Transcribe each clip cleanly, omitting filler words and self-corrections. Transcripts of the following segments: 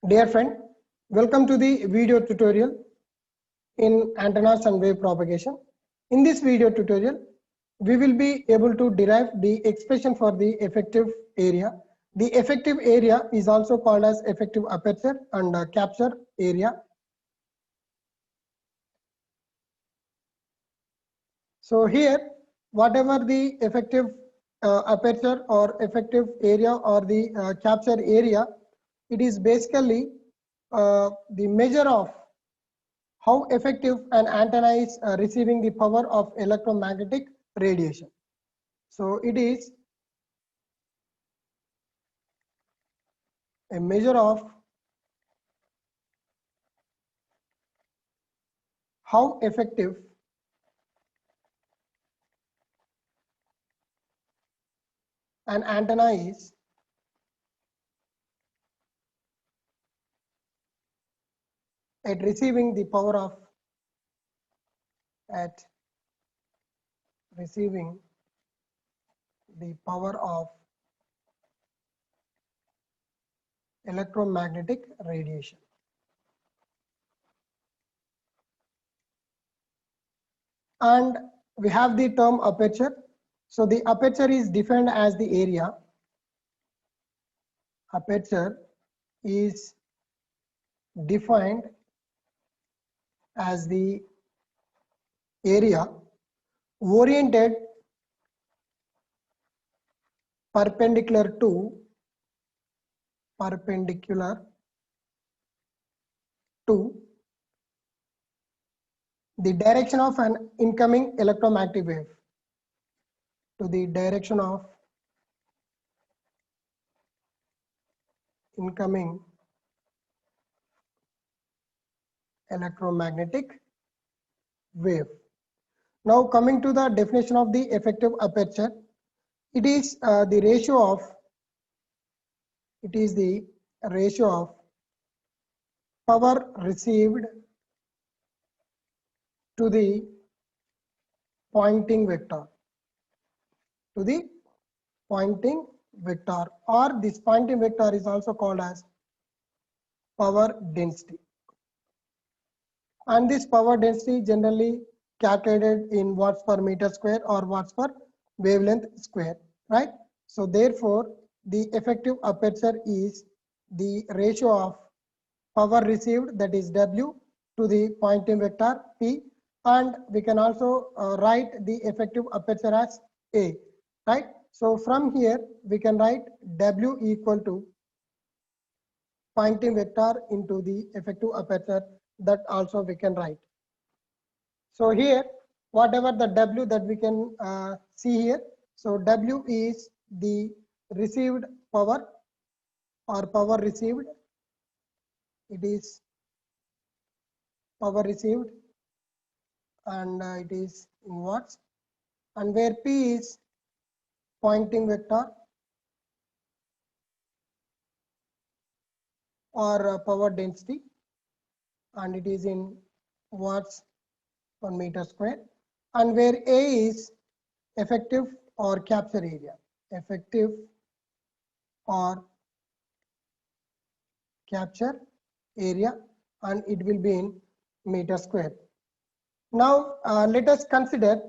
Dear friend, welcome to the video tutorial in antennas and wave propagation. In this video tutorial, we will be able to derive the expression for the effective area. The effective area is also called as effective aperture and capture area. So here, whatever the effective aperture or effective area or the capture area, it is basically the measure of how effective an antenna is receiving the power of electromagnetic radiation. So it is a measure of how effective an antenna is at receiving the power of electromagnetic radiation. And we have the term aperture. So the aperture is defined as the area. Aperture is defined as the area oriented perpendicular to the direction of an incoming electromagnetic wave, to the direction of incoming electromagnetic wave. Now coming to the definition of the effective aperture, it is the ratio of power received to the pointing vector, or this pointing vector is also called as power density. And this power density generally calculated in watts per meter square or watts per wavelength square, right? So therefore the effective aperture is the ratio of power received, that is W, to the pointing vector P, and we can also write the effective aperture as A, right? So from here we can write W equal to pointing vector into the effective aperture, that also we can write. So here whatever the W that we can see here, so W is the received power or power received, it is power received and it is in watts, and where P is pointing vector or power density, and it is in watts per meter square, and where A is effective or capture area, effective or capture area, and it will be in meter square. Now let us consider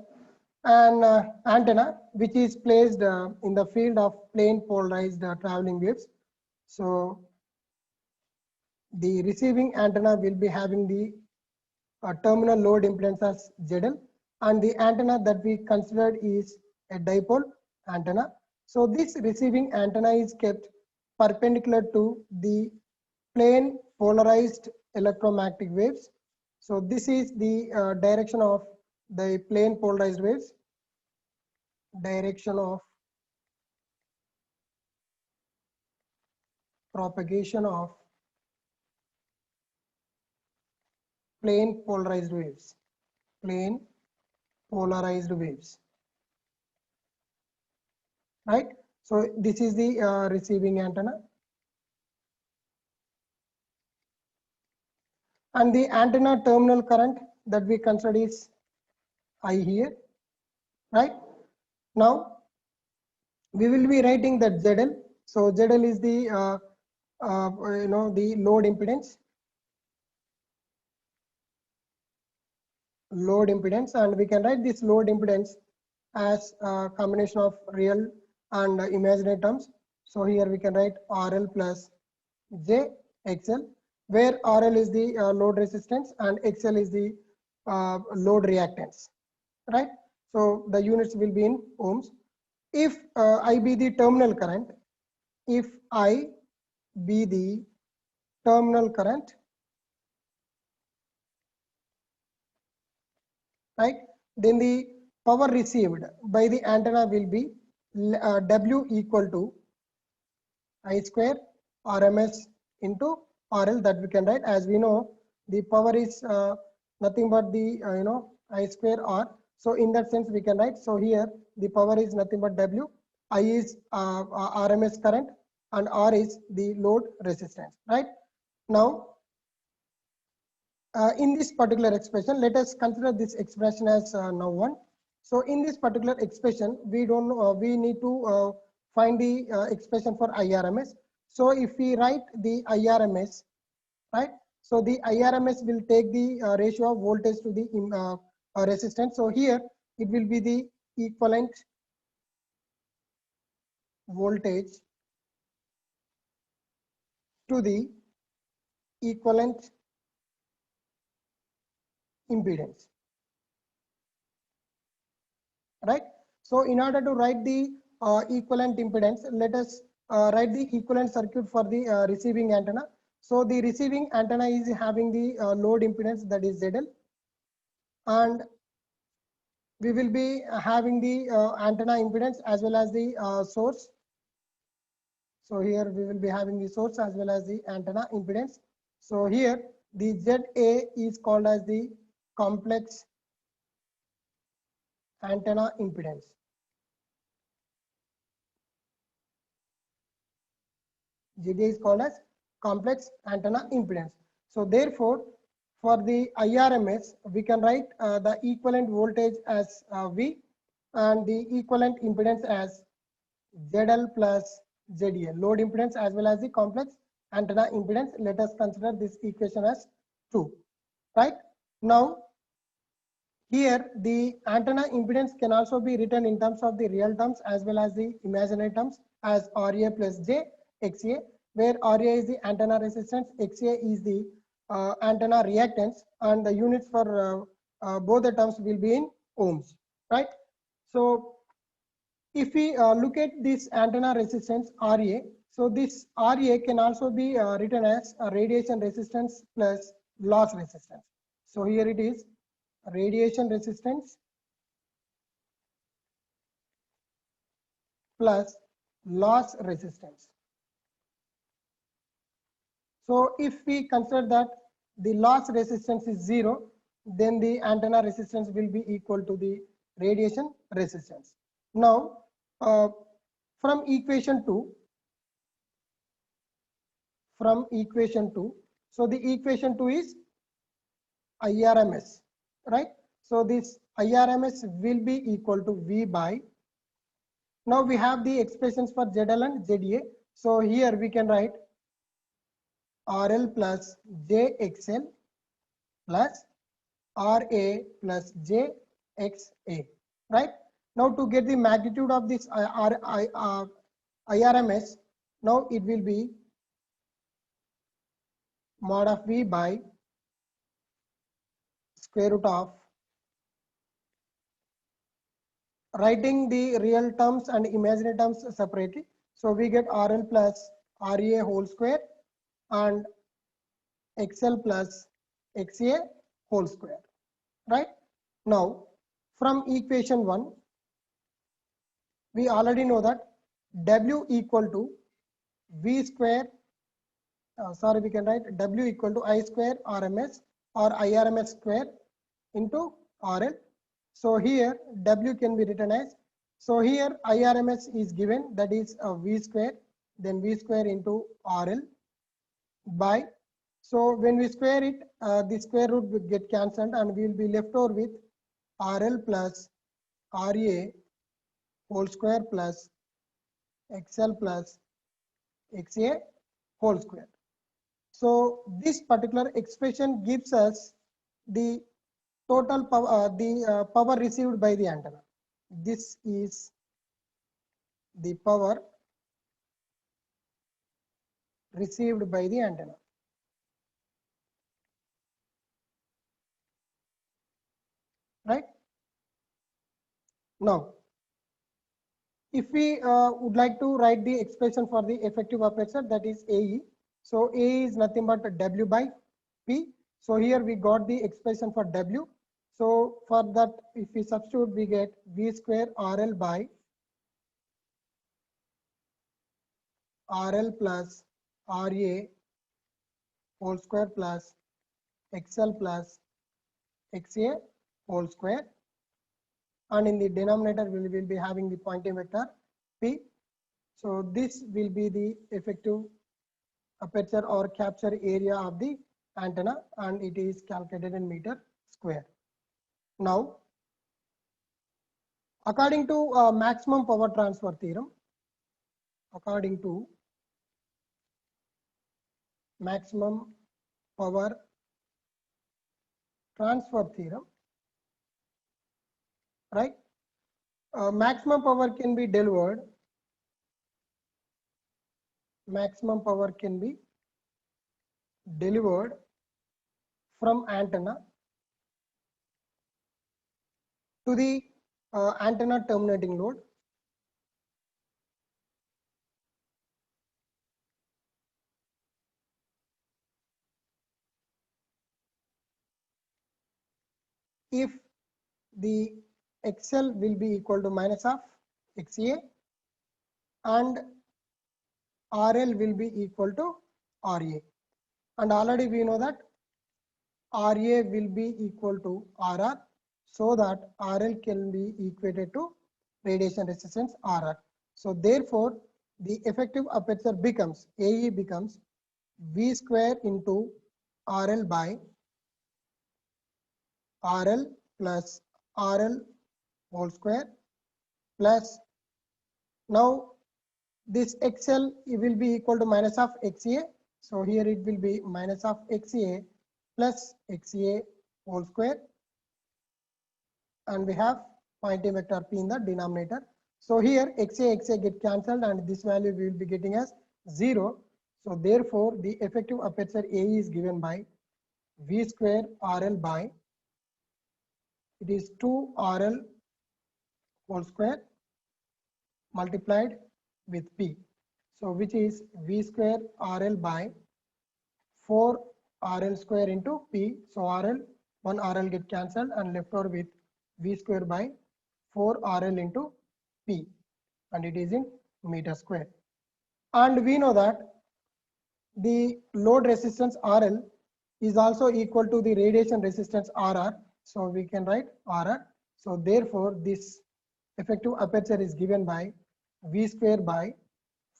an antenna which is placed in the field of plane polarized traveling waves. So the receiving antenna will be having the terminal load impedance as ZL, and the antenna that we considered is a dipole antenna. So this receiving antenna is kept perpendicular to the plane polarized electromagnetic waves. So this is the direction of the plane polarized waves, direction of propagation of plane polarized waves, right? So this is the receiving antenna, and the antenna terminal current that we consider is I here, right? Now we will be writing that ZL. So ZL is the the load impedance, and we can write this load impedance as a combination of real and imaginary terms. So here we can write RL plus J XL, where RL is the load resistance and XL is the load reactance, right? So the units will be in ohms. If I be the terminal current, if I be the terminal current, right, then the power received by the antenna will be W equal to I square RMS into RL, that we can write. As we know, the power is nothing but the I square R. So in that sense we can write. So here the power is nothing but W. I is RMS current and R is the load resistance, right? Now in this particular expression, let us consider this expression as now one. So in this particular expression, we don't know, we need to find the expression for IRMS. So if we write the IRMS, right? So the IRMS will take the ratio of voltage to the resistance. So here it will be the equivalent voltage to the equivalent impedance, right? So in order to write the equivalent impedance, let us write the equivalent circuit for the receiving antenna. So the receiving antenna is having the load impedance, that is ZL, and we will be having the antenna impedance as well as the source. So here we will be having the source as well as the antenna impedance. So here the ZA is called as the complex antenna impedance. ZA is called as complex antenna impedance. So therefore, for the IRMS, we can write the equivalent voltage as V and the equivalent impedance as ZL plus ZA, load impedance as well as the complex antenna impedance. Let us consider this equation as 2, right? Now, here the antenna impedance can also be written in terms of the real terms as well as the imaginary terms as RA plus J XA, where RA is the antenna resistance, XA is the antenna reactance, and the units for both the terms will be in ohms, right? So if we look at this antenna resistance RA, so this RA can also be written as a radiation resistance plus loss resistance. So here it is radiation resistance plus loss resistance. So if we consider that the loss resistance is 0, then the antenna resistance will be equal to the radiation resistance. Now from equation 2, so the equation 2 is IRMS, right? So this IRMS will be equal to V by, now we have the expressions for ZL and ZA. So here we can write RL plus JXL plus RA plus JXA, right? Now to get the magnitude of this IRMS, now it will be mod of V by square root of, writing the real terms and imaginary terms separately. So we get RL plus RA whole square and XL plus XA whole square, right? Now from equation 1, we already know that W equal to V square, we can write W equal to I square RMS or IRMS square into RL. So here W can be written as, so here IRMS is given, that is V square, then V square into RL by, so when we square it, the square root will get cancelled and we will be left over with RL plus RA whole square plus XL plus XA whole square. So this particular expression gives us the total power, power received by the antenna. This is the power received by the antenna. Right? Now, if we would like to write the expression for the effective aperture, that is AE. So A is nothing but W by P. So here we got the expression for W. So for that, if we substitute, we get V square RL by RL plus RA whole square plus XL plus XA whole square. And in the denominator, we will be having the Poynting vector P. So this will be the effective aperture or capture area of the antenna, and it is calculated in meter square. Now, according to maximum power transfer theorem, according to maximum power transfer theorem, right? Maximum power can be delivered. Maximum power can be delivered from antenna to the antenna terminating load. If the XL will be equal to minus of XA and RL will be equal to RA. And already we know that RA will be equal to RR, so that RL can be equated to radiation resistance RR. So therefore, the effective aperture becomes, AE becomes V square into RL by RL plus RL whole square plus, now this XL will be equal to minus of XA. So here it will be minus of XA plus XA whole square, and we have Poynting vector P in the denominator. So here XA get cancelled, and this value we will be getting as 0. So therefore, the effective aperture AE is given by V square RL by, it is 2 RL whole square multiplied with P. So which is V square RL by 4 RL square into P. So RL, one RL get cancelled and left over with V square by 4 RL into P, and it is in meter square. And we know that the load resistance RL is also equal to the radiation resistance RR. So we can write RR. So therefore, this effective aperture is given by V square by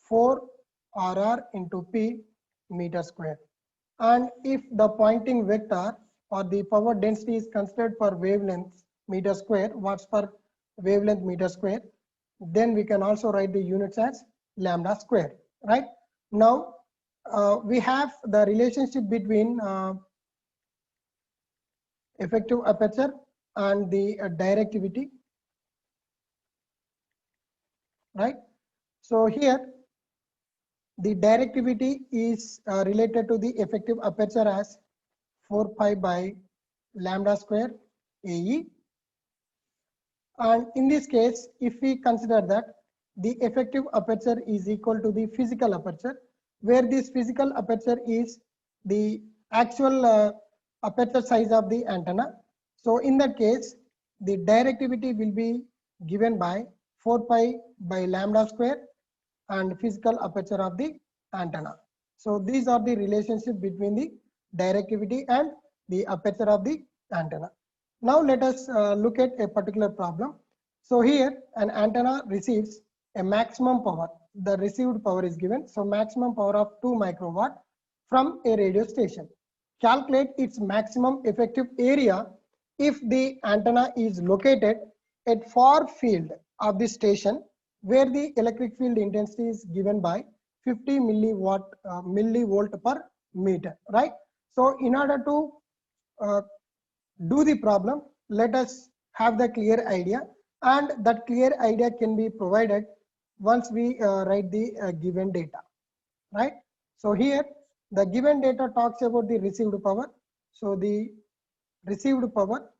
4 RR into P meter square. And if the Poynting vector or the power density is considered per wavelength meter square, watts per wavelength meter square, then we can also write the units as lambda square, right? Now, we have the relationship between effective aperture and the directivity, right? So here, the directivity is related to the effective aperture as 4 pi by lambda square AE. And in this case, if we consider that the effective aperture is equal to the physical aperture, where this physical aperture is the actual aperture size of the antenna. So in that case, the directivity will be given by 4 pi by lambda square and physical aperture of the antenna. So these are the relationship between the directivity and the aperture of the antenna. Now let us look at a particular problem. So here an antenna receives a maximum power. The received power is given. So maximum power of 2 microwatt from a radio station. Calculate its maximum effective area if the antenna is located at far field of the station, where the electric field intensity is given by 50 millivolt per meter, right? So in order to do the problem, let us have the clear idea, and that clear idea can be provided once we write the given data, right? So here the given data talks about the received power. So the received power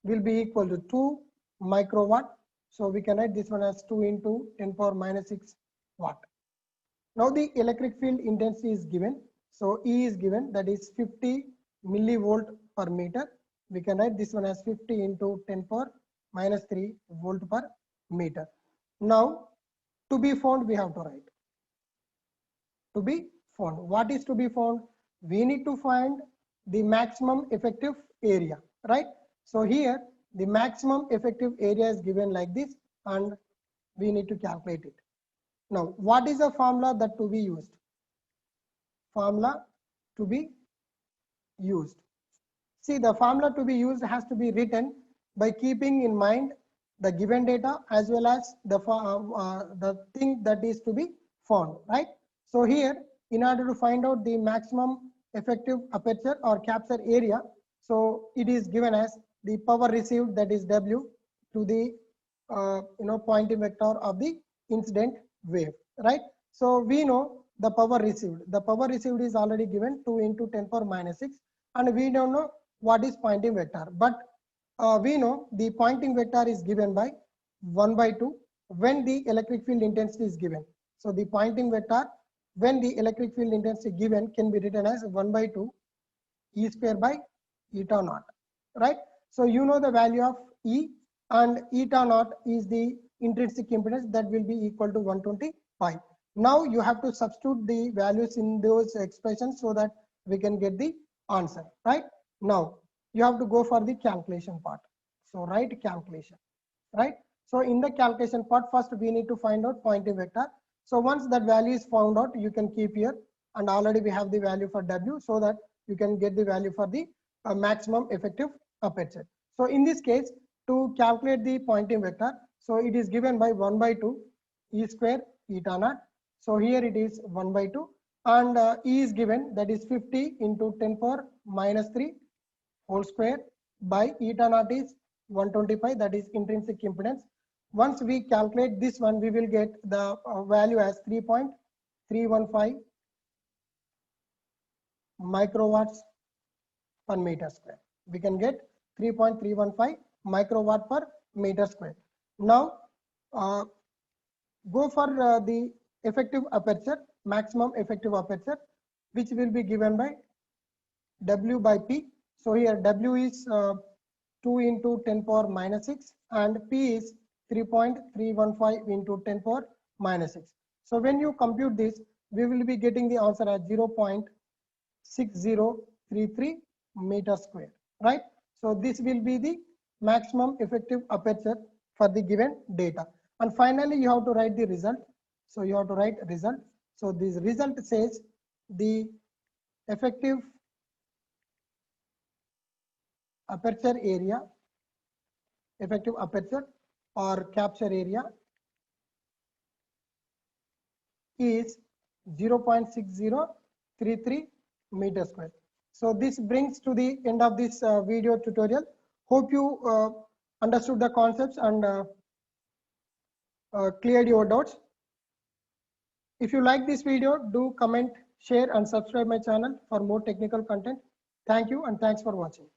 will be equal to 2 microwatt. So we can write this one as 2 into 10 power minus 6 watt. Now the electric field intensity is given. So E is given, that is 50 millivolt per meter. We can write this one as 50 into 10 power minus 3 volt per meter. Now to be found, we have to write to be found. What is to be found? We need to find the maximum effective area, right? So here the maximum effective area is given like this, and we need to calculate it. Now what is the formula that to be used? Formula to be used. See, the formula to be used has to be written by keeping in mind the given data as well as the thing that is to be found, right? So here, in order to find out the maximum effective aperture or capture area, so it is given as the power received, that is W, to the Poynting vector of the incident wave, right? So we know the power received. The power received is already given 2 into 10 power minus 6, and we don't know what is Poynting vector, but we know the Poynting vector is given by 1 by 2 when the electric field intensity is given. So the Poynting vector when the electric field intensity given can be written as 1 by 2 E square by eta naught, right? So you know the value of E, and eta naught is the intrinsic impedance, that will be equal to 120 pi. Now you have to substitute the values in those expressions so that we can get the answer, right? Now you have to go for the calculation part. So write calculation, right? So in the calculation part, first we need to find out Poynting vector. So once that value is found out, you can keep here, and already we have the value for W, so that you can get the value for the maximum effective aperture. So in this case, to calculate the Poynting vector, so it is given by 1 by 2 E square eta naught. So here it is 1 by 2, and E is given, that is 50 into 10 power minus 3 whole square by eta naught is 125, that is intrinsic impedance. Once we calculate this one, we will get the value as 3.315 microwatts per meter square. We can get 3.315 microwatt per meter square. Now go for the effective aperture, maximum effective aperture, which will be given by W by P. So here W is 2 into 10 power minus 6, and P is 3.315 into 10 power minus 6. So when you compute this, we will be getting the answer as 0.6033 meter square, right? So this will be the maximum effective aperture for the given data. And finally, you have to write the result. So you have to write result. So this result says the effective aperture area, effective aperture or capture area is 0.6033 meter square. So this brings to the end of this video tutorial. Hope you understood the concepts and cleared your doubts. If you like this video, do comment, share and subscribe my channel for more technical content. Thank you and thanks for watching.